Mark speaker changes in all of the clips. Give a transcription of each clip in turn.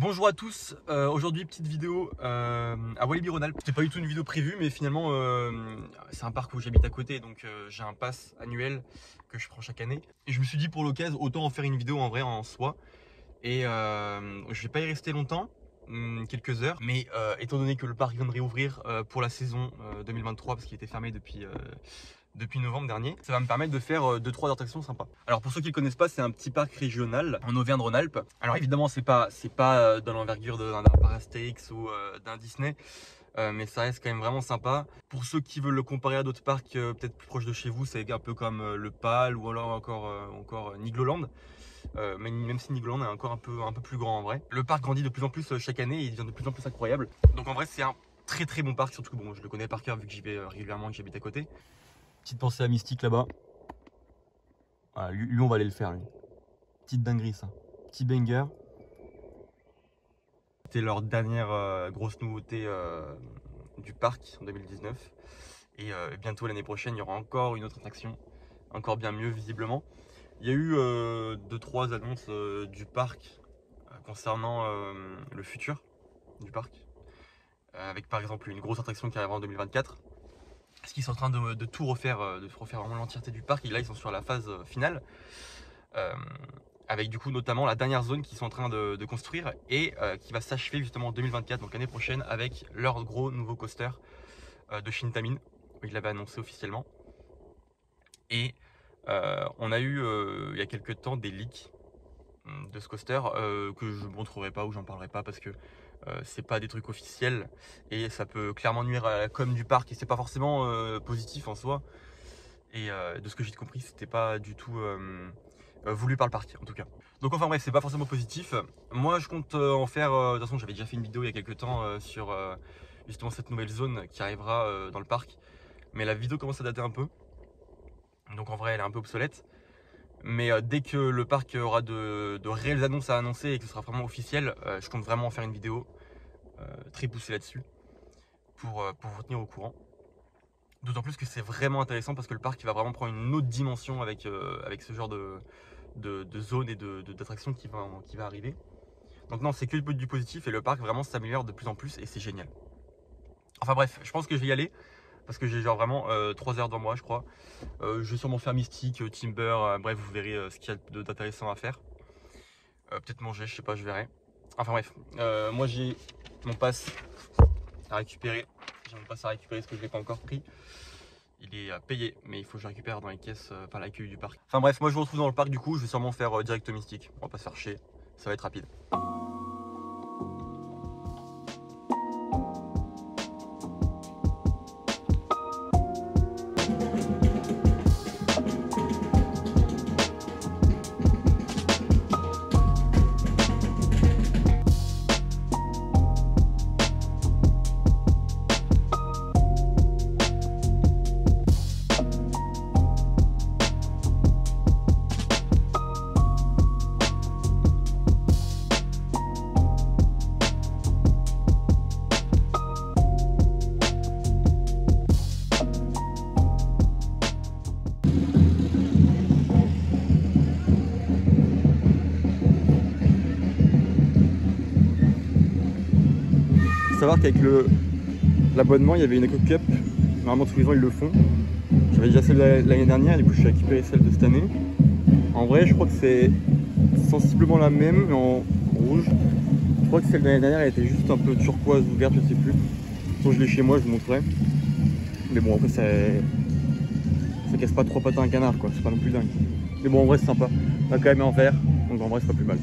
Speaker 1: Bonjour à tous, aujourd'hui petite vidéo à Walibi-Rhône-Alpes. C'était pas du tout une vidéo prévue mais finalement c'est un parc où j'habite à côté donc j'ai un pass annuel que je prends chaque année. Et je me suis dit pour l'occasion autant en faire une vidéo en vrai en soi. Et je vais pas y rester longtemps, quelques heures. Mais étant donné que le parc vient de réouvrir pour la saison 2023 parce qu'il était fermé depuis novembre dernier, ça va me permettre de faire 2-3 attractions sympas. Alors pour ceux qui ne connaissent pas, c'est un petit parc régional en Auvergne-Rhône-Alpes. Alors évidemment c'est pas dans l'envergure d'un Parastix ou d'un Disney, mais ça reste quand même vraiment sympa. Pour ceux qui veulent le comparer à d'autres parcs peut-être plus proches de chez vous, c'est un peu comme le PAL ou alors encore Nigloland. Mais même si Nigloland est encore un peu plus grand en vrai. Le parc grandit de plus en plus chaque année et il devient de plus en plus incroyable. Donc en vrai c'est un très bon parc, surtout que bon, je le connais par cœur vu que j'y vais régulièrement et que j'habite à côté. Petite pensée à Mystique là-bas. Voilà, lui on va aller le faire lui. Petite dinguerie ça. Petit banger. C'était leur dernière grosse nouveauté du parc en 2019. Et bientôt l'année prochaine, il y aura encore une autre attraction, encore bien mieux visiblement. Il y a eu 2-3 annonces du parc concernant le futur du parc. Avec par exemple une grosse attraction qui arrivera en 2024. Parce qu'ils sont en train de tout refaire, de refaire vraiment l'entièreté du parc. Et là, ils sont sur la phase finale. Avec du coup notamment la dernière zone qu'ils sont en train de construire et qui va s'achever justement en 2024, donc l'année prochaine, avec leur gros nouveau coaster de Shintamin. Ils l'avaient annoncé officiellement. Et on a eu il y a quelques temps des leaks de ce coaster que je ne montrerai pas ou j'en parlerai pas parce que c'est pas des trucs officiels et ça peut clairement nuire à la com du parc et c'est pas forcément positif en soi. Et de ce que j'ai compris, c'était pas du tout voulu par le parc en tout cas. Donc enfin bref, c'est pas forcément positif. Moi je compte en faire, de toute façon j'avais déjà fait une vidéo il y a quelques temps sur justement cette nouvelle zone qui arrivera dans le parc. Mais la vidéo commence à dater un peu. Donc en vrai elle est un peu obsolète. Mais dès que le parc aura de réelles annonces à annoncer et que ce sera vraiment officiel, je compte vraiment en faire une vidéo très poussée là-dessus pour vous tenir au courant. D'autant plus que c'est vraiment intéressant parce que le parc va vraiment prendre une autre dimension avec ce genre de zone et d'attraction qui va arriver. Donc non, c'est que du positif et le parc vraiment s'améliore de plus en plus et c'est génial. Enfin bref, je pense que je vais y aller parce que j'ai genre vraiment 3 heures devant moi je crois. Je vais sûrement faire Mystique, Timber, bref vous verrez ce qu'il y a d'intéressant à faire. Peut-être manger, je sais pas, je verrai. Enfin bref, moi j'ai mon pass à récupérer. J'ai mon pass à récupérer parce que je ne l'ai pas encore pris. Il est payé, mais il faut que je récupère dans les caisses, enfin l'accueil du parc. Enfin bref, moi je vous retrouve dans le parc du coup, je vais sûrement faire direct Mystique. On va pas se faire chier, ça va être rapide. Faut savoir qu'avec l'abonnement, il y avait une Eco-Cup. Normalement, tous les ans, ils le font. J'avais déjà celle de l'année dernière, et du coup, je suis récupéré celle de cette année. En vrai, je crois que c'est sensiblement la même, mais en rouge. Je crois que celle de l'année dernière, elle était juste un peu turquoise ou verte, je sais plus. Sinon, je l'ai chez moi, je vous montrerai. Mais bon, après, ça casse pas 3 pattes à un canard, quoi. C'est pas non plus dingue. Mais bon, en vrai, c'est sympa. On a quand même en vert, donc en vrai, c'est pas plus mal.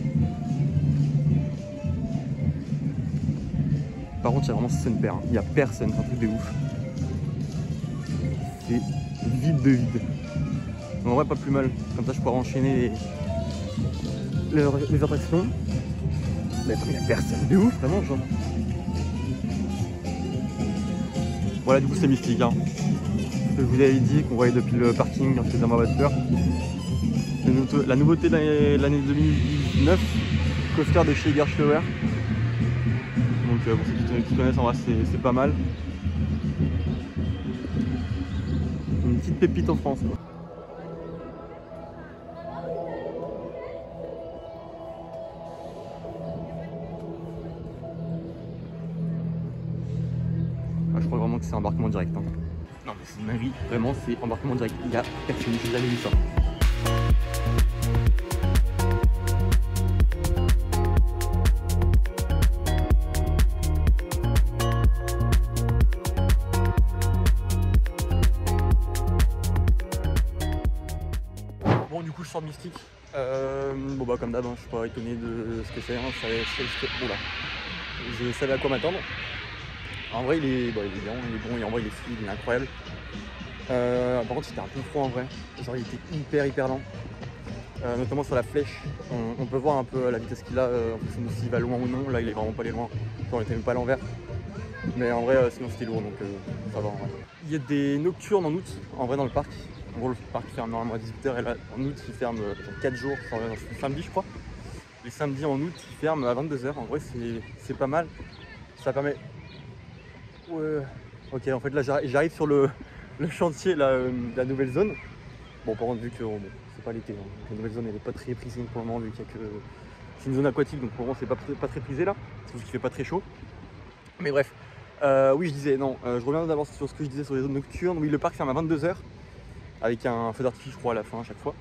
Speaker 1: Par contre, il y a vraiment scène paire. Il n'y a personne, c'est un truc de ouf. C'est vide de vide. Mais en vrai, pas plus mal. Comme ça, je pourrais enchaîner les attractions. Mais il n'y a personne de ouf, vraiment, genre. Voilà, du coup, c'est Mystique. Hein. Ce que je vous avais dit, qu'on voyait depuis le parking quand j'étais dans ma voiture. La nouveauté de l'année 2019, coaster de chez Egerschlauer. Donc pour ceux qui connaissent, en vrai c'est pas mal. Une petite pépite en France quoi. Ah, je crois vraiment que c'est embarquement direct. Hein. Non mais c'est une dinguerie, vraiment c'est embarquement direct. Il y a personne, j'ai jamais vu ça. Bon du coup je sors de Mystique. Bon bah comme d'hab, hein, je suis pas étonné de ce que c'est. Hein, bon, là. Je savais à quoi m'attendre. En vrai il est bien, il est bon, et en vrai il est fluide, il est incroyable. Par contre c'était un peu froid en vrai, genre il était hyper lent. Notamment sur la flèche, on peut voir un peu la vitesse qu'il a en fonction de s'il va loin ou non. Là il est vraiment pas allé loin, genre, il était même pas à l'envers. Mais en vrai sinon c'était lourd donc ça va en vrai. Il y a des nocturnes en août en vrai dans le parc. En gros le parc ferme normalement à 18h et là en août il ferme 4 jours, enfin, c'est samedi je crois. Les samedis en août il ferme à 22h, en vrai c'est pas mal. Ça permet... Ouais. Ok en fait là j'arrive sur le chantier là, de la nouvelle zone. Bon par contre vu que bon, c'est pas l'été, hein. La nouvelle zone elle est pas très prisée pour le moment vu qu'il y a que... C'est une zone aquatique donc pour le moment c'est pas très prisé là, parce qu'il fait pas très chaud. Mais bref, oui je disais, non, je reviens d'abord sur ce que je disais sur les zones nocturnes. Oui le parc ferme à 22h avec un feu d'artifice je crois à la fin à chaque fois.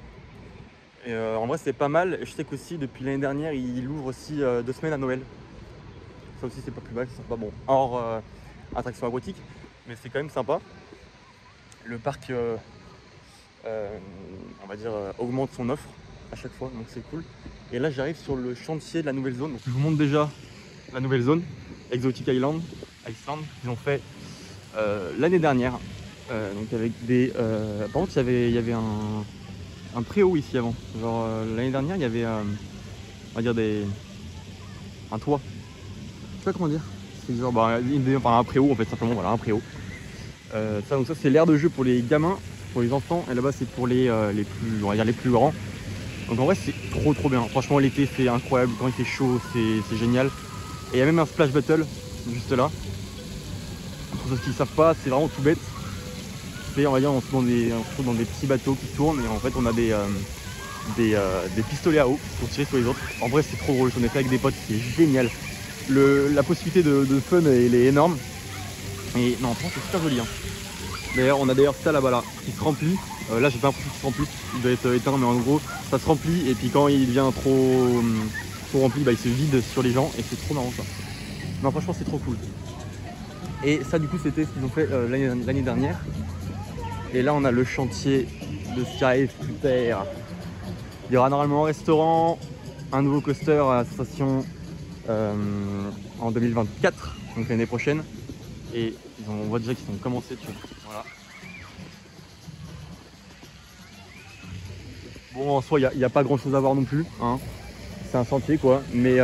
Speaker 1: Et en vrai c'est pas mal. Je sais qu'aussi depuis l'année dernière il ouvre aussi 2 semaines à Noël. Ça aussi c'est pas plus mal, c'est sympa, bon hors attraction aquatique, mais c'est quand même sympa. Le parc on va dire augmente son offre à chaque fois, donc c'est cool. Et là j'arrive sur le chantier de la nouvelle zone. Donc, je vous montre déjà la nouvelle zone, Exotic Island, qu'ils ont fait l'année dernière. Donc avec des... Par contre il y avait un préau ici avant. Genre l'année dernière il y avait on va dire un toit. Je sais pas comment dire. C'est genre un préau en fait simplement, voilà un préau. Donc ça c'est l'aire de jeu pour les gamins, pour les enfants, et là-bas c'est pour les plus, on va dire les plus grands. Donc en vrai c'est trop bien. Franchement l'été c'est incroyable, quand il fait chaud c'est génial. Et il y a même un splash battle juste là. Pour ceux qui ne savent pas, c'est vraiment tout bête. C'est on va dire on se trouve dans des petits bateaux qui tournent et en fait on a des pistolets à eau pour tirer sur les autres. En vrai c'est trop drôle, j'en ai fait avec des potes, c'est génial. La possibilité de fun elle est énorme. Et non franchement c'est super joli hein. D'ailleurs on a ça là-bas là qui se remplit. Là j'ai pas l'impression qu'il se remplisse, il doit être éteint mais en gros ça se remplit et puis quand il devient trop rempli il se vide sur les gens et c'est trop marrant ça. Non franchement c'est trop cool. Et ça du coup c'était ce qu'ils ont fait l'année dernière. Et là on a le chantier de Sky Scooter. Il y aura normalement un restaurant, un nouveau coaster à la station en 2024, donc l'année prochaine. Et on voit déjà qu'ils ont commencé dessus. Voilà. Bon en soi il n'y a pas grand chose à voir non plus, hein. C'est un chantier quoi. Mais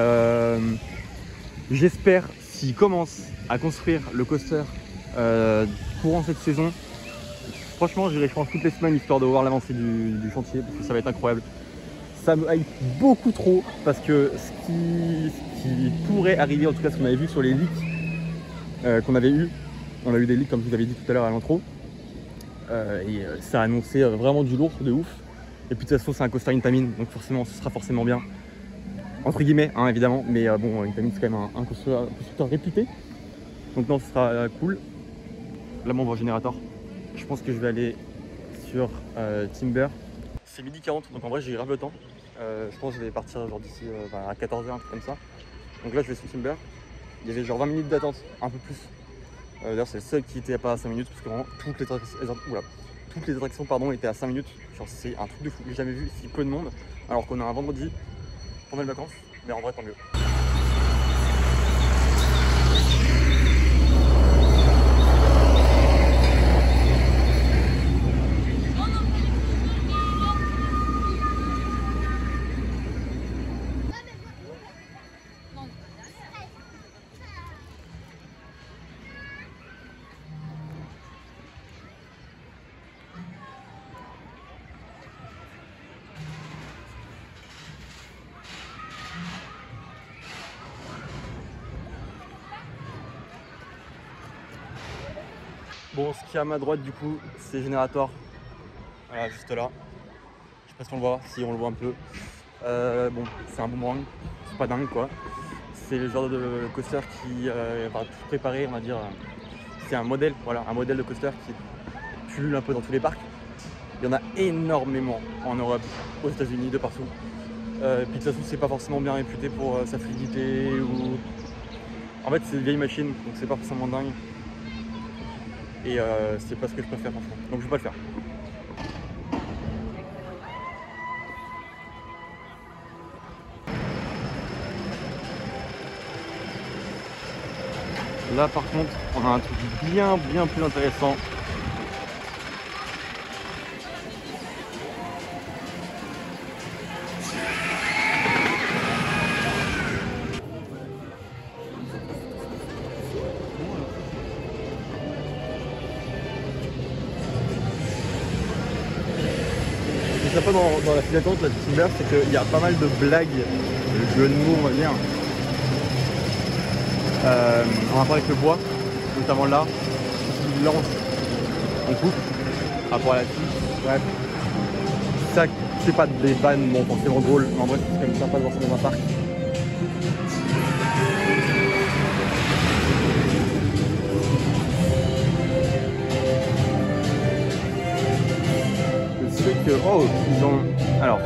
Speaker 1: j'espère s'ils commencent à construire le coaster courant cette saison, franchement j'irai je pense toutes les semaines histoire de voir l'avancée du chantier parce que ça va être incroyable. Ça me hype beaucoup trop parce que ce qui pourrait arriver, en tout cas ce qu'on avait vu sur les leaks qu'on avait eu, on a eu des leaks comme je vous avais dit tout à l'heure à l'intro, et ça annonçait vraiment du lourd de ouf. Et puis de toute façon c'est un coaster Intamin donc forcément ce sera forcément bien entre guillemets hein, évidemment, mais bon Intamin c'est quand même un constructeur réputé donc non ce sera cool. Là on voit le générateur, je pense que je vais aller sur Timber. C'est 12h40 donc en vrai j'ai grave le temps. Je pense que je vais partir genre d'ici à 14h, un truc comme ça. Donc là je vais sur Timber. Il y avait genre 20 minutes d'attente, un peu plus. D'ailleurs c'est le seul qui était pas à 5 minutes parce que vraiment toutes les attractions pardon, étaient à 5 minutes. Genre c'est un truc de fou, j'ai jamais vu si peu de monde alors qu'on a un vendredi pendant les vacances. Mais en vrai tant mieux. Bon, ce qui est à ma droite du coup, c'est Générateur. Voilà, juste là. Je sais pas si on le voit, si on le voit un peu. Bon, c'est un boomerang, c'est pas dingue quoi. C'est le genre de coaster qui va tout préparer, on va dire,
Speaker 2: c'est un modèle, voilà, un modèle de coaster qui pullule un peu dans tous les parcs. Il y en a énormément en Europe, aux États-Unis, de partout. Puis de toute façon, c'est pas forcément bien réputé pour sa fluidité ou. En fait, c'est une vieille machine, donc c'est pas forcément dingue. Et c'est pas ce que je préfère franchement. Donc je vais pas le faire. Là par contre, on a un truc bien plus intéressant. Ce qui est sympa dans la file d'attente de Timber, c'est qu'il y a pas mal de blagues, de jeux de mots on va dire, en rapport avec le bois, notamment là, il lance, on coupe, par rapport à la fille. Bref, ça c'est pas des vannes, bon forcément drôle, mais en vrai c'est quand même sympa de voir ça dans un parc. Je sais que, oh, ils ont, alors,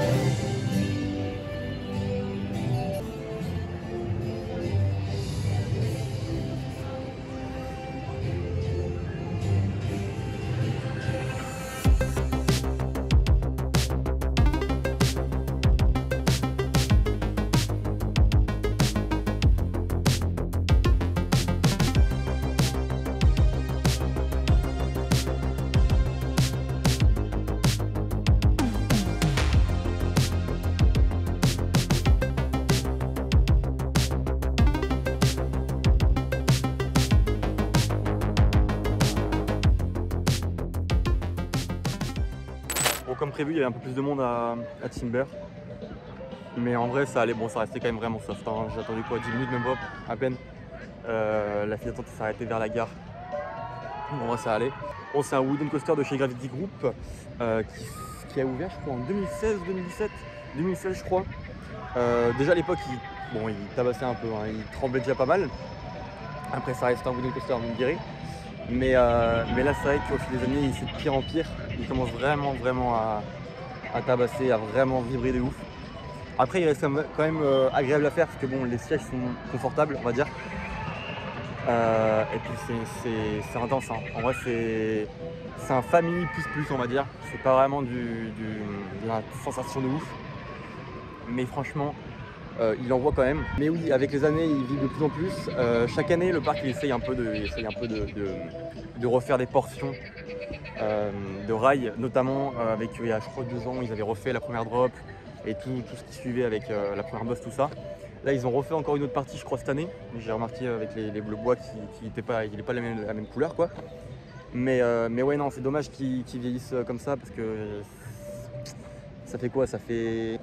Speaker 2: bon, comme prévu, il y avait un peu plus de monde à Timber. Mais en vrai, ça allait, bon, ça restait quand même vraiment soft. Hein. J'ai attendu quoi, 10 minutes, même pas, à peine. La file d'attente s'est arrêtée vers la gare. En vrai, ça allait. Bon, c'est un wooden coaster de chez Gravity Group qui a ouvert, je crois, en 2016, 2017, 2016, je crois. Déjà à l'époque, il tabassait un peu, hein, il tremblait déjà pas mal. Après, ça reste un wooden coaster, vous me direz. Mais là, c'est vrai qu'au fil des années, c'est de pire en pire. Il commence vraiment à tabasser, à vraiment vibrer de ouf. Après, il reste quand même agréable à faire parce que bon, les sièges sont confortables, on va dire. Et puis c'est intense. Hein. En vrai, c'est un family plus, on va dire. C'est pas vraiment de la sensation de ouf. Mais franchement, il envoie quand même. Mais oui, avec les années, il vit de plus en plus. Chaque année, le parc il essaye un peu de refaire des portions de rails, notamment avec, il y a je crois 2 ans, ils avaient refait la première drop et tout ce qui suivait avec la première boss, tout ça. Là, ils ont refait encore une autre partie, je crois, cette année. J'ai remarqué avec le bois qui n'était pas, la même couleur, quoi. Mais ouais, non, c'est dommage qu'ils vieillissent comme ça parce que ça fait quoi? Ça fait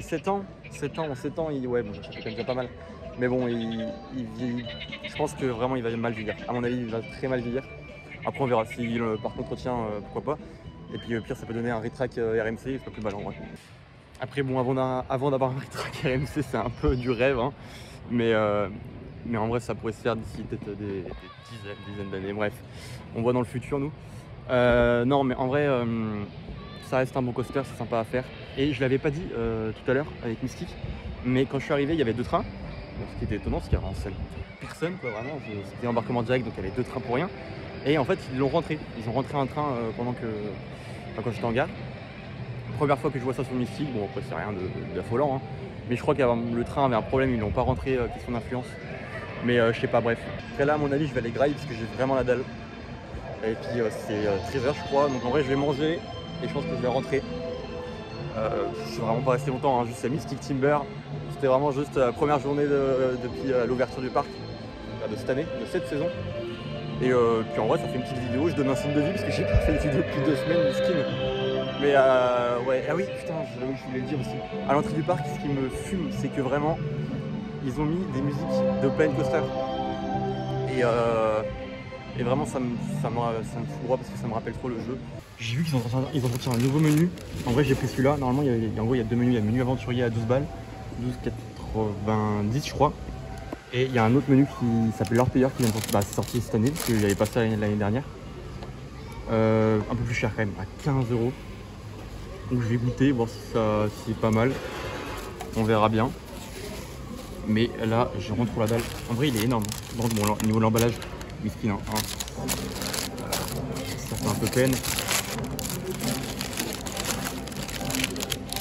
Speaker 2: 7 ans. 7 ans, ouais, bon, ça fait quand même déjà pas mal. Mais bon, je pense que vraiment il va mal vieillir. À mon avis, il va très mal vieillir. Après, on verra si le parc entretient, pourquoi pas. Et puis, au pire, ça peut donner un retrack RMC, c'est pas plus mal en vrai. Après, bon, avant d'avoir un retrack RMC, c'est un peu du rêve. Hein. Mais en vrai, ça pourrait se faire d'ici peut-être des dizaines d'années. Bref, on voit dans le futur, nous. Non, mais en vrai, ça reste un bon coaster, c'est sympa à faire. Et je l'avais pas dit tout à l'heure avec Mystique, mais quand je suis arrivé, il y avait 2 trains. Donc, ce qui était étonnant, parce qu'il y avait en scène personne, quoi, vraiment. C'était embarquement direct, donc il y avait 2 trains pour rien. Et en fait, ils l'ont rentré. Ils ont rentré un train quand j'étais en gare. Première fois que je vois ça sur Mystique, bon après c'est rien d'affolant, hein. Mais je crois que le train avait un problème, ils l'ont pas rentré, question d'influence. Mais je sais pas, bref. Après là, à mon avis, je vais aller graille parce que j'ai vraiment la dalle. Et puis c'est 13h, je crois. Donc en vrai, je vais manger et je pense que je vais rentrer. Je suis vraiment pas resté longtemps, hein, juste à Mystic Timber. C'était vraiment juste la première journée depuis l'ouverture du parc de cette année, de cette saison. Et puis en vrai, ça fait une petite vidéo. Je donne un signe de vie parce que j'ai pas fait de vidéo depuis 2 semaines, du skin. Mais ouais, ah oui, putain, je voulais le dire aussi. À l'entrée du parc, ce qui me fume, c'est que vraiment, ils ont mis des musiques de Planet Coaster. Et vraiment, ça me fout droit parce que ça me rappelle trop le jeu. J'ai vu qu'ils ont sorti un nouveau menu. En vrai, j'ai pris celui-là. Normalement, en gros, il y a 2 menus. Il y a le menu aventurier à 12 balles, 12,90 je crois. Et il y a un autre menu qui s'appelle Lord Player qui vient de sortir, c'est sorti cette année, parce qu'il n'y avait pas ça l'année dernière. Un peu plus cher quand même, à 15 €. Donc je vais goûter, voir si c'est pas mal. On verra bien. Mais là, je rentre pour la dalle. En vrai, il est énorme. Bon, au niveau de l'emballage, whisky, hein. Ça fait un peu peine.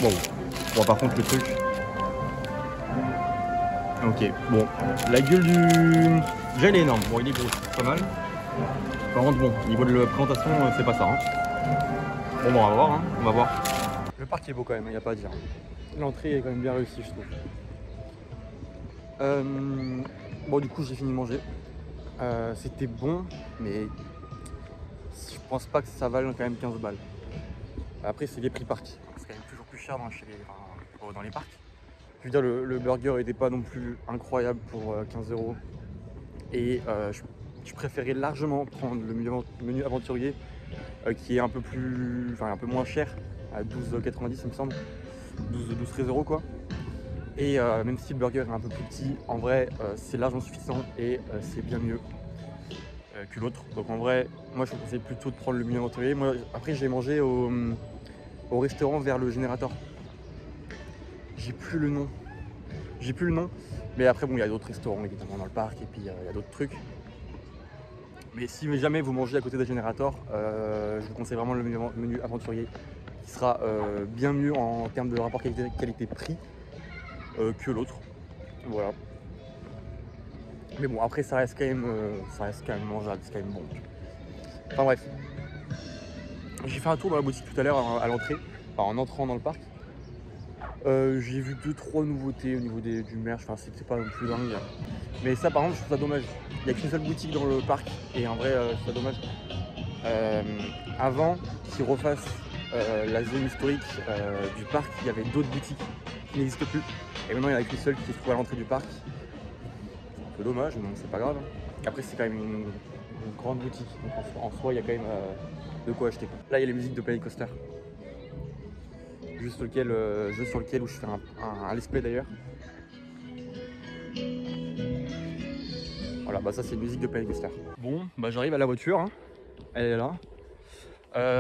Speaker 2: Bon, par contre, le truc. Ok, bon. La gueule du gel est énorme. Bon, il est gros, c'est pas mal. Par contre, bon, au niveau de la présentation, c'est pas ça. Hein. Bon, on va voir. Hein. On va voir. Le parc est beau quand même, il n'y a pas à dire. L'entrée est quand même bien réussie, je trouve. Bon, du coup, j'ai fini de manger. C'était bon, mais je pense pas que ça vale quand même 15 balles. Après, c'est les prix parc. C'est quand même toujours plus cher dans les parcs. Je veux dire, le burger n'était pas non plus incroyable pour 15 €. Et je préférais largement prendre le menu aventurier qui est un peu moins cher, à 12,90 il me semble. 12-13 € quoi. Et même si le burger est un peu plus petit, en vrai c'est largement suffisant et c'est bien mieux que l'autre. Donc en vrai, moi je vous conseille plutôt de prendre le menu aventurier. Moi après j'ai mangé au restaurant vers le générateur. J'ai plus le nom. Mais après bon, il y a d'autres restaurants évidemment dans le parc et puis il y a d'autres trucs. Mais si jamais vous mangez à côté des générateurs, je vous conseille vraiment le menu aventurier qui sera bien mieux en termes de rapport qualité-prix que l'autre. Voilà. Mais bon, après ça reste quand même mangeable, c'est quand même bon. Enfin bref. J'ai fait un tour dans la boutique tout à l'heure à l'entrée, en entrant dans le parc. J'ai vu 2-3 nouveautés au niveau du merch, enfin c'était pas non plus dingue. Mais ça par contre je trouve ça dommage. Il n'y a qu'une seule boutique dans le parc et en vrai je trouve ça dommage. Avant qu'ils refassent la zone historique du parc, il y avait d'autres boutiques qui n'existent plus. Et maintenant il n'y en a qu'une seule qui se trouve à l'entrée du parc. C'est un peu dommage, mais c'est pas grave. Après c'est quand même une grande boutique, donc en soi il y a quand même de quoi acheter. Là il y a les musiques de Planet Coaster. Jeu sur lequel où je fais un let's play d'ailleurs. Voilà, bah ça c'est une musique de Planet Coaster. Bon, bah j'arrive à la voiture, hein. Elle est là.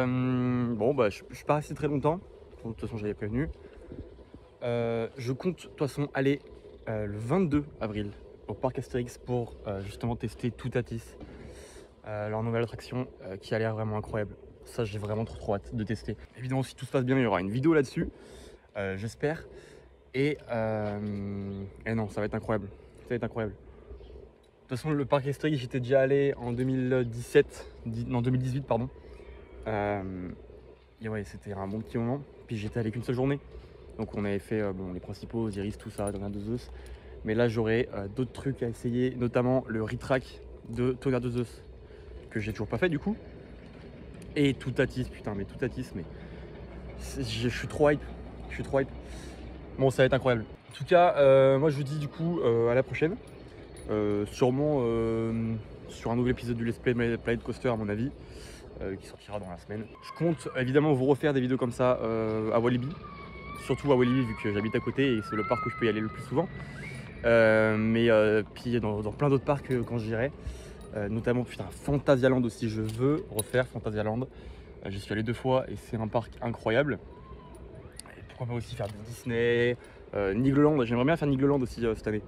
Speaker 2: Bon bah je suis pas resté très longtemps, de toute façon j'avais prévenu. Je compte de toute façon aller le 22 avril au parc Astérix pour justement tester Toutatis, leur nouvelle attraction qui a l'air vraiment incroyable. Ça j'ai vraiment trop hâte de tester. Évidemment si tout se passe bien il y aura une vidéo là-dessus, j'espère. Et non, ça va être incroyable. Ça va être incroyable. De toute façon le parc Astérix j'étais déjà allé en 2018 pardon. Et ouais c'était un bon petit moment. Puis j'étais allé qu'une seule journée. Donc on avait fait les principaux, Osiris, tout ça, Tonnerre de Zeus. Mais là j'aurai d'autres trucs à essayer, notamment le retrack de Tonnerre de Zeus, que j'ai toujours pas fait du coup. Et Toutatis, putain mais Toutatis, mais je suis trop hype. Bon ça va être incroyable. En tout cas, moi je vous dis du coup à la prochaine. Sûrement sur un nouvel épisode du Let's Play Planet Coaster à mon avis, qui sortira dans la semaine. Je compte évidemment vous refaire des vidéos comme ça à Walibi. Surtout à Walibi vu que j'habite à côté et c'est le parc où je peux y aller le plus souvent. Puis dans plein d'autres parcs quand j'irai. Notamment putain Phantasialand aussi, je veux refaire Phantasialand. J'y suis allé 2 fois et c'est un parc incroyable. Et pourquoi pas aussi faire du Disney, Nigloland, j'aimerais bien faire Nigloland aussi cette année.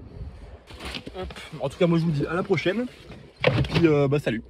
Speaker 2: Hop. En tout cas moi je vous dis à la prochaine et puis salut.